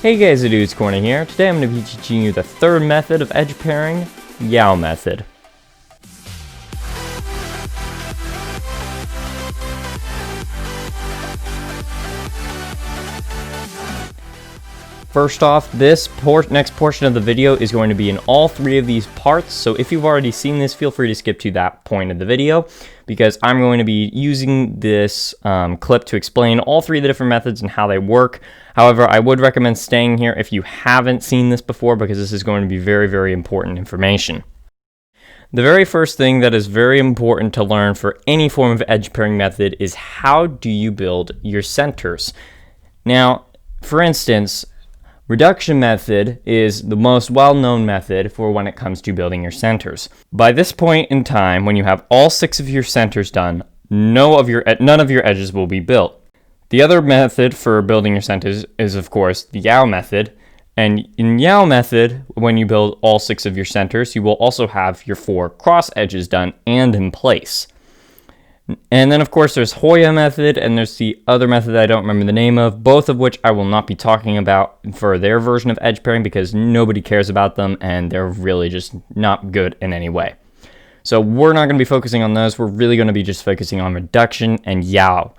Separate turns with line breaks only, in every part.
Hey guys, the Dude's Corner here. Today I'm going to be teaching you the third method of edge pairing, Yao method. First off, this next portion of the video is going to be in all three of these parts, so if you've already seen this, feel free to skip to that point of the video, because I'm going to be using this clip to explain all three of the different methods and how they work. However, I would recommend staying here if you haven't seen this before, because this is going to be very, very important information. The very first thing that is very important to learn for any form of edge pairing method is how do you build your centers. Now, for instance, reduction method is the most well-known method for when it comes to building your centers. By this point in time, when you have all 6 of your centers done, none of your edges will be built. The other method for building your centers is, of course, the Yao method. And in Yao method, when you build all 6 of your centers, you will also have your 4 cross edges done and in place. And then, of course, there's Hoya method, and there's the other method that I don't remember the name of, both of which I will not be talking about for their version of edge pairing because nobody cares about them, and they're really just not good in any way. So we're not going to be focusing on those. We're really going to be just focusing on reduction and Yao.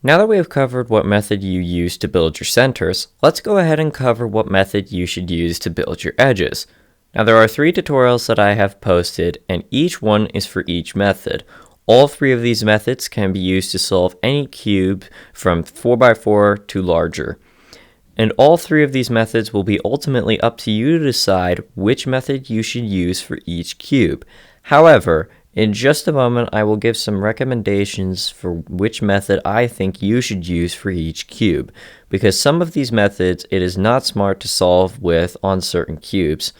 Now that we have covered what method you use to build your centers, let's go ahead and cover what method you should use to build your edges. Now there are 3 tutorials that I have posted, and each one is for each method. All 3 of these methods can be used to solve any cube from 4x4 to larger. And all 3 of these methods will be ultimately up to you to decide which method you should use for each cube. However, in just a moment I will give some recommendations for which method I think you should use for each cube, because some of these methods it is not smart to solve with on certain cubes.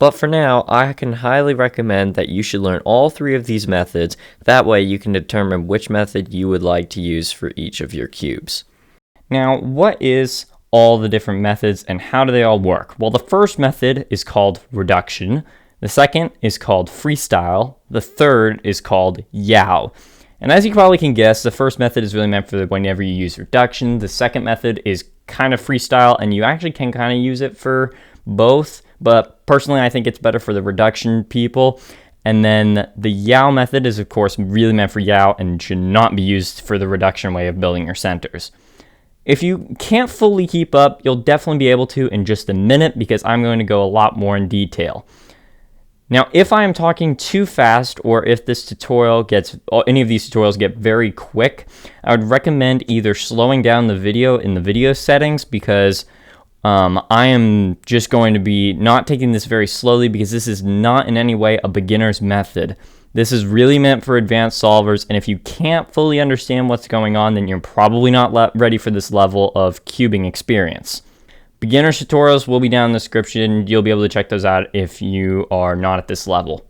But for now, I can highly recommend that you should learn all 3 of these methods. That way you can determine which method you would like to use for each of your cubes.
Now, what is all the different methods and how do they all work? Well, the first method is called reduction. The second is called freestyle. The third is called Yao. And as you probably can guess, the first method is really meant for whenever you use reduction. The second method is kind of freestyle, and you actually can kind of use it for both. But personally, I think it's better for the reduction people. And then the Yao method is, of course, really meant for Yao and should not be used for the reduction way of building your centers. If you can't fully keep up, you'll definitely be able to in just a minute because I'm going to go a lot more in detail. Now, if I am talking too fast or if this tutorial any of these tutorials get very quick, I would recommend either slowing down the video in the video settings because I am just going to be not taking this very slowly because this is not in any way a beginner's method. This is really meant for advanced solvers, and if you can't fully understand what's going on, then you're probably not ready for this level of cubing experience. Beginner's tutorials will be down in the description. You'll be able to check those out if you are not at this level.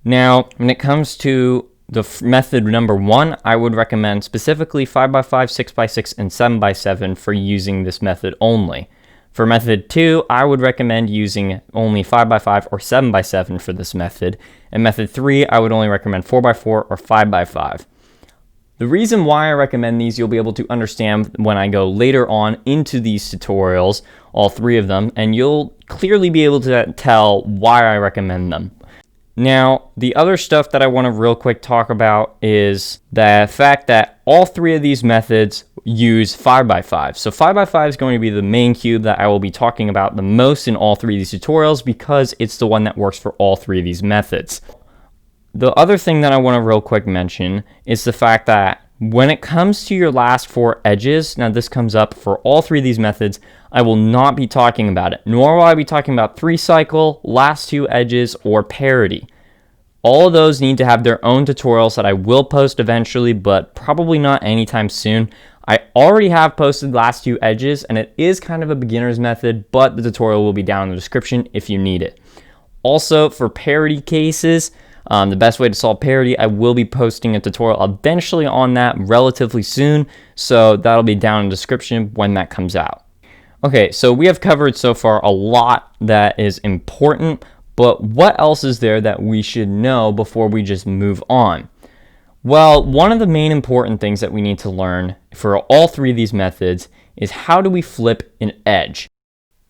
Now, when it comes to the method number 1, I would recommend specifically 5x5, 6x6, and 7x7 for using this method only. For method 2, I would recommend using only 5x5 or 7x7 for this method. And method 3, I would only recommend 4x4 or 5x5. The reason why I recommend these, you'll be able to understand when I go later on into these tutorials, all 3 of them, and you'll clearly be able to tell why I recommend them. Now, the other stuff that I want to real quick talk about is the fact that all 3 of these methods use 5x5. So 5x5 is going to be the main cube that I will be talking about the most in all 3 of these tutorials because it's the one that works for all 3 of these methods. The other thing that I want to real quick mention is the fact that when it comes to your last 4 edges, now this comes up for all 3 of these methods, I will not be talking about it, nor will I be talking about 3-cycle, last 2 edges, or parity. All of those need to have their own tutorials that I will post eventually, but probably not anytime soon. I already have posted last 2 edges, and it is kind of a beginner's method, but the tutorial will be down in the description if you need it. Also, for parity cases, the best way to solve parity, I will be posting a tutorial eventually on that relatively soon, so that'll be down in the description when that comes out. Okay, so we have covered so far a lot that is important, but what else is there that we should know before we just move on? Well, one of the main important things that we need to learn for all 3 of these methods is how do we flip an edge?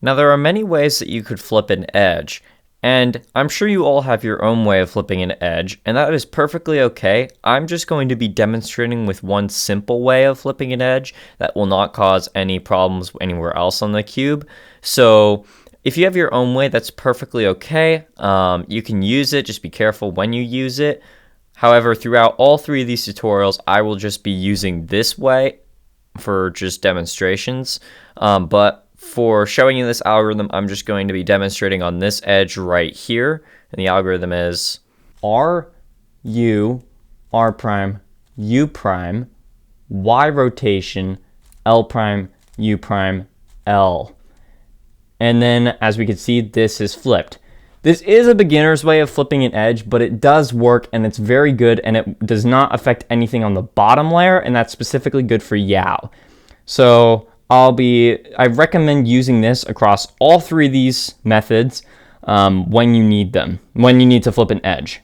Now, there are many ways that you could flip an edge, and I'm sure you all have your own way of flipping an edge, and that is perfectly okay. I'm just going to be demonstrating with one simple way of flipping an edge that will not cause any problems anywhere else on the cube. So if you have your own way, that's perfectly okay. You can use it, just be careful when you use it. However, throughout all three of these tutorials, I will just be using this way for just demonstrations, but for showing you this algorithm, I'm just going to be demonstrating on this edge right here, and the algorithm is
R, U, R prime, U prime, Y rotation, L prime, U prime, L. And then, as we can see, this is flipped. This is a beginner's way of flipping an edge, but it does work, and it's very good, and it does not affect anything on the bottom layer, and that's specifically good for Yao. So I recommend using this across all three of these methods when you need them, when you need to flip an edge.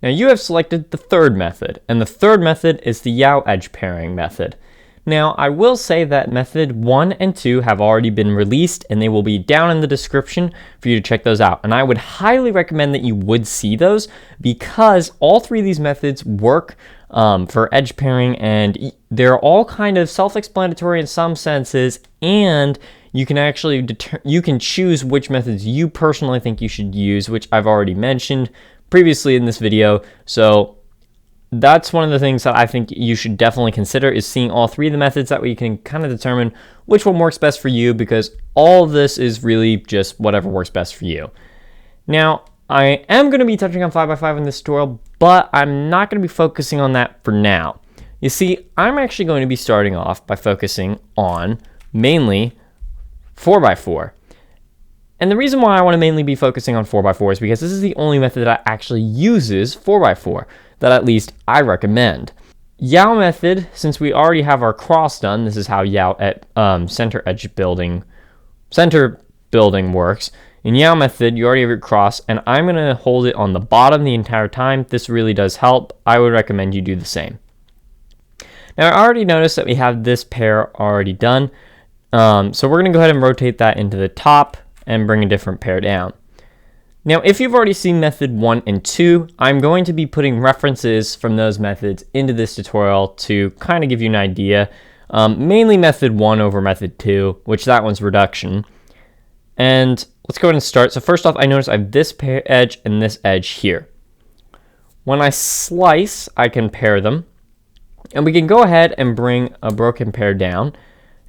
Now you have selected the third method, and the third method is the Yao edge pairing method. Now I will say that method 1 and 2 have already been released, and they will be down in the description for you to check those out. And I would highly recommend that you would see those, because all three of these methods work for edge pairing, and they're all kind of self-explanatory in some senses, and you can actually you can choose which methods you personally think you should use, which I've already mentioned previously in this video. So that's one of the things that I think you should definitely consider, is seeing all three of the methods. That way you can kind of determine which one works best for you, because all of this is really just whatever works best for you. Now, I am going to be touching on 5x5 in this tutorial, but I'm not going to be focusing on that for now. You see, I'm actually going to be starting off by focusing on mainly 4x4. And the reason why I want to mainly be focusing on 4x4 is because this is the only method that actually uses 4x4, that at least I recommend. Yao method, since we already have our cross done, this is how Yao at center building works. In Yao method, you already have your cross, and I'm going to hold it on the bottom the entire time. This really does help. I would recommend you do the same. Now, I already noticed that we have this pair already done, so we're going to go ahead and rotate that into the top and bring a different pair down. Now, if you've already seen method 1 and 2, I'm going to be putting references from those methods into this tutorial to kind of give you an idea. Mainly method 1 over method 2, which that one's reduction. And let's go ahead and start. So first off, I notice I have this edge and this edge here. When I slice, I can pair them. And we can go ahead and bring a broken pair down,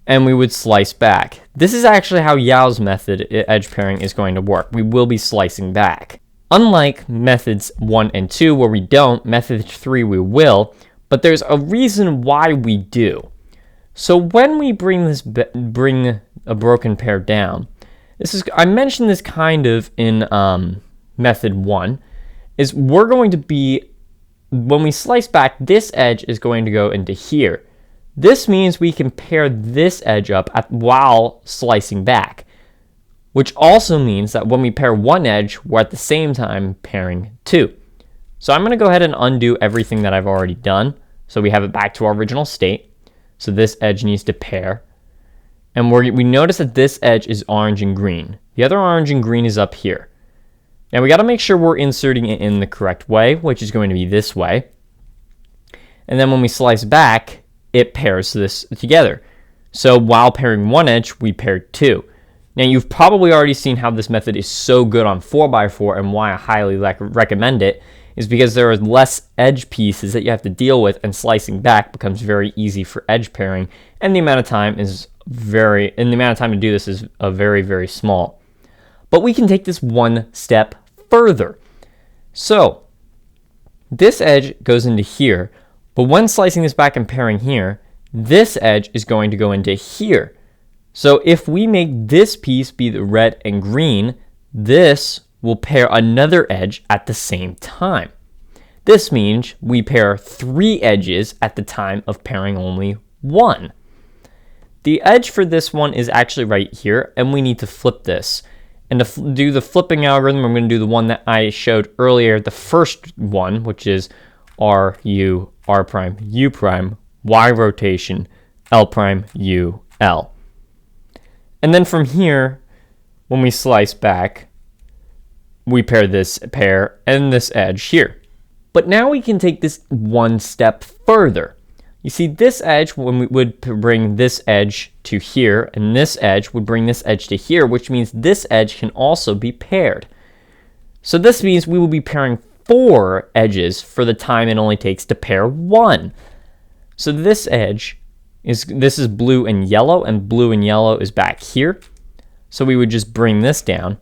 and we would slice back. This is actually how Yao's method, edge pairing, is going to work. We will be slicing back. Unlike methods 1 and 2, where we don't, method 3 we will, but there's a reason why we do. So when we bring a broken pair down, I mentioned this kind of in method 1, is we're going to be, when we slice back, this edge is going to go into here. This means we can pair this edge up while slicing back, which also means that when we pair one edge, we're at the same time pairing two. So I'm going to go ahead and undo everything that I've already done, so we have it back to our original state. So this edge needs to pair. And we notice that this edge is orange and green. The other orange and green is up here. Now we got to make sure we're inserting it in the correct way, which is going to be this way. And then when we slice back, it pairs this together. So while pairing one edge, we paired two. Now you've probably already seen how this method is so good on 4x4, and why I highly recommend it is because there are less edge pieces that you have to deal with, and slicing back becomes very easy for edge pairing, and the amount of time to do this is very, very small. But we can take this one step further. So this edge goes into here, but when slicing this back and pairing here, this edge is going to go into here. So if we make this piece be the red and green, this will pair another edge at the same time. This means we pair 3 edges at the time of pairing only 1. The edge for this one is actually right here, and we need to flip this. And to do the flipping algorithm, I'm going to do the one that I showed earlier, the first one, which is R, U, R prime, U prime, Y rotation, L prime, U, L. And then from here, when we slice back, we pair this pair and this edge here. But now we can take this one step further. You see, this edge, when we would bring this edge to here, and this edge would bring this edge to here, which means this edge can also be paired. So this means we will be pairing 4 edges for the time it only takes to pair 1. So this edge this is blue and blue and yellow is back here. So we would just bring this down.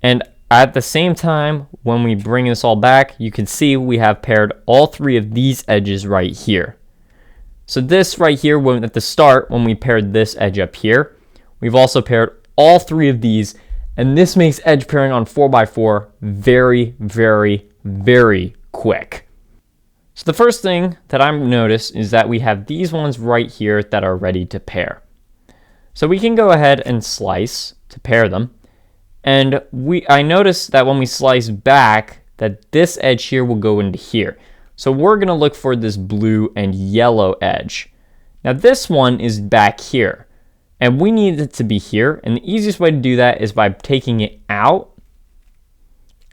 And at the same time, when we bring this all back, you can see we have paired all 3 of these edges right here. So this right here, when at the start, when we paired this edge up here, we've also paired all 3 of these, and this makes edge pairing on 4x4 very, very, very quick. So the first thing that I've noticed is that we have these ones right here that are ready to pair. So we can go ahead and slice to pair them. And I noticed that when we slice back, that this edge here will go into here. So we're going to look for this blue and yellow edge. Now this one is back here, and we need it to be here. And the easiest way to do that is by taking it out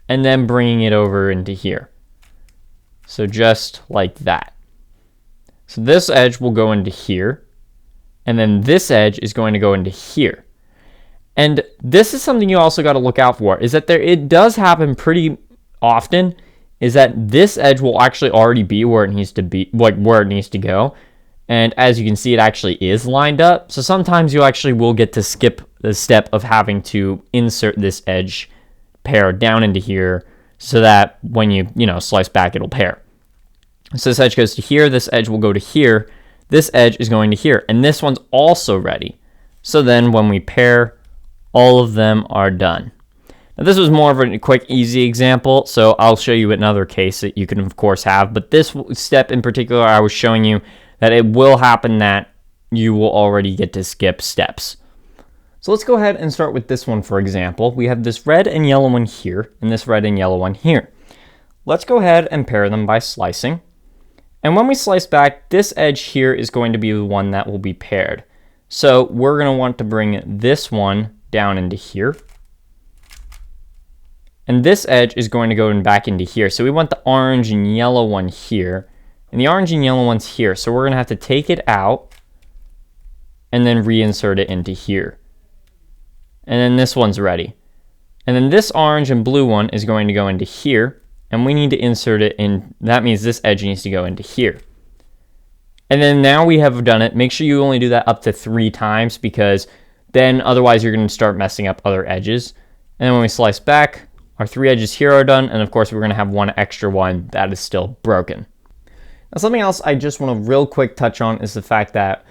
and then bringing it over into here. So just like that. So this edge will go into here, and then this edge is going to go into here. And this is something you also got to look out for, is that it does happen pretty often, is that this edge will actually already be where it needs to be, like where it needs to go. And as you can see, it actually is lined up. So sometimes you actually will get to skip the step of having to insert this edge pair down into here so that when you slice back, it'll pair. So this edge goes to here, this edge will go to here, this edge is going to here, and this one's also ready. So then when we pair, all of them are done. Now this was more of a quick, easy example, so I'll show you another case that you can of course have, but this step in particular, I was showing you that it will happen that you will already get to skip steps. So let's go ahead and start with this one, for example. We have this red and yellow one here, and this red and yellow one here. Let's go ahead and pair them by slicing. And when we slice back, this edge here is going to be the one that will be paired. So we're going to want to bring this one down into here. And this edge is going to go back into here. So we want the orange and yellow one here. And the orange and yellow one's here. So we're going to have to take it out and then reinsert it into here. And then this one's ready. And then this orange and blue one is going to go into here. And we need to insert it in, that means this edge needs to go into here. And then now we have done it. Make sure you only do that up to 3 times, because then otherwise you're going to start messing up other edges. And then when we slice back, our 3 edges here are done. And of course, we're going to have one extra one that is still broken. Now, something else I just want to real quick touch on is the fact that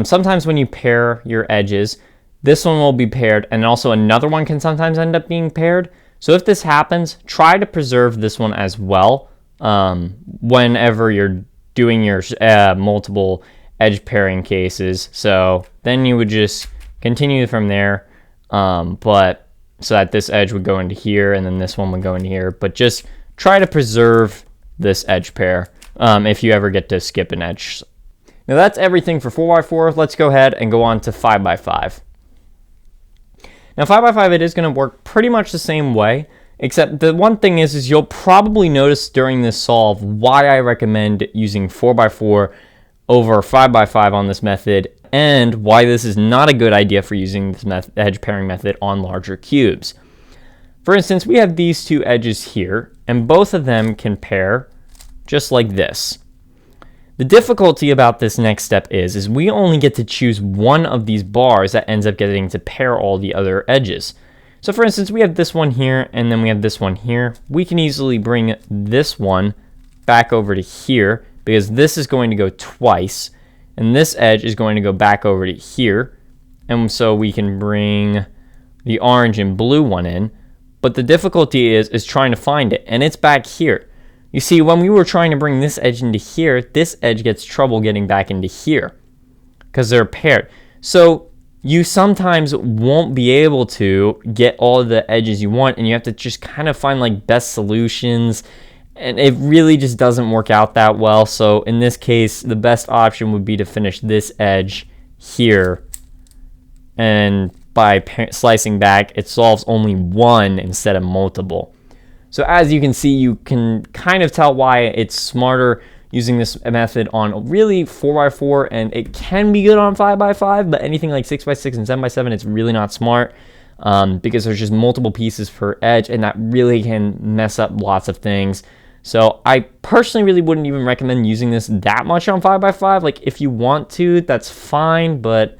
sometimes when you pair your edges, this one will be paired, and also another one can sometimes end up being paired. So if this happens, try to preserve this one as well whenever you're doing your multiple edge pairing cases. So then you would just continue from there, but so that this edge would go into here, and then this one would go into here. But just try to preserve this edge pair if you ever get to skip an edge. Now that's everything for 4x4. Let's go ahead and go on to 5x5. Now 5x5, it is going to work pretty much the same way, except the one thing is you'll probably notice during this solve why I recommend using 4x4 over 5x5 on this method, and why this is not a good idea for using this edge pairing method on larger cubes. For instance, we have these 2 edges here, and both of them can pair just like this. The difficulty about this next step is we only get to choose one of these bars that ends up getting to pair all the other edges. So for instance, we have this one here, and then we have this one here. We can easily bring this one back over to here, because this is going to go twice, and this edge is going to go back over to here. And so we can bring the orange and blue one in, but the difficulty is trying to find it, and it's back here. You see, when we were trying to bring this edge into here, this edge gets trouble getting back into here because they're paired. So you sometimes won't be able to get all of the edges you want, and you have to just kind of find like best solutions, and it really just doesn't work out that well. So in this case, the best option would be to finish this edge here, and by slicing back, it solves only one instead of multiple. So as you can see, you can kind of tell why it's smarter using this method on really 4x4, and it can be good on 5x5, but anything like 6x6 and 7x7, it's really not smart because there's just multiple pieces per edge, and that really can mess up lots of things. So I personally really wouldn't even recommend using this that much on 5x5. Like if you want to, that's fine, but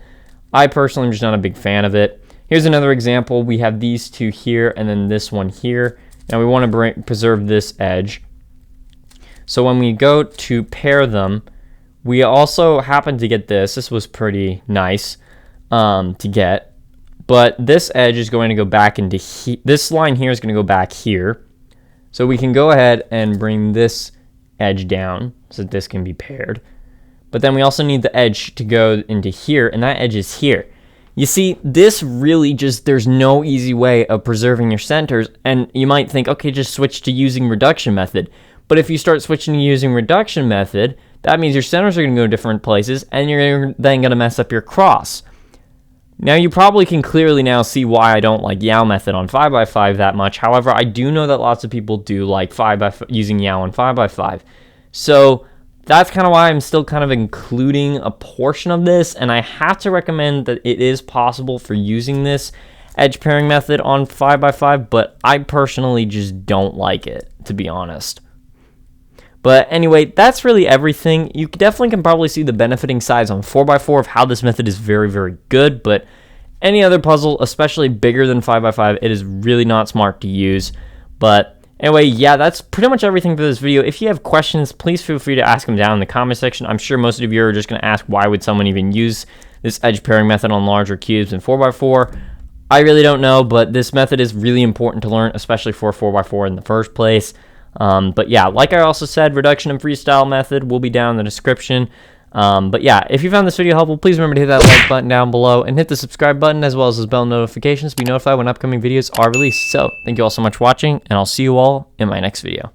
I personally am just not a big fan of it. Here's another example. We have these two here and then this one here. Now we want to preserve this edge. So when we go to pair them, we also happen to get this. This was pretty nice to get. But this edge is going to go back into this line here is going to go back here. So we can go ahead and bring this edge down so that this can be paired. But then we also need the edge to go into here, and that edge is here. You see, this really just, there's no easy way of preserving your centers, and you might think, okay, just switch to using reduction method. But if you start switching to using reduction method, that means your centers are going to go different places, and you're then going to mess up your cross. Now you probably can clearly now see why I don't like Yao method on 5x5 that much. However, I do know that lots of people do like using Yao on 5x5. So that's kind of why I'm still kind of including a portion of this, and I have to recommend that it is possible for using this edge pairing method on 5x5, but I personally just don't like it, to be honest. But anyway, that's really everything. You definitely can probably see the benefiting sides on 4x4 of how this method is very, very good, but any other puzzle, especially bigger than 5x5, it is really not smart to use. But anyway, yeah, that's pretty much everything for this video. If you have questions, please feel free to ask them down in the comment section. I'm sure most of you are just going to ask, why would someone even use this edge pairing method on larger cubes in 4x4? I really don't know, but this method is really important to learn, especially for 4x4 in the first place. But yeah, like I also said, reduction and freestyle method will be down in the description. But yeah, if you found this video helpful, please remember to hit that like button down below and hit the subscribe button as well as the bell notifications to be notified when upcoming videos are released. So thank you all so much for watching, and I'll see you all in my next video.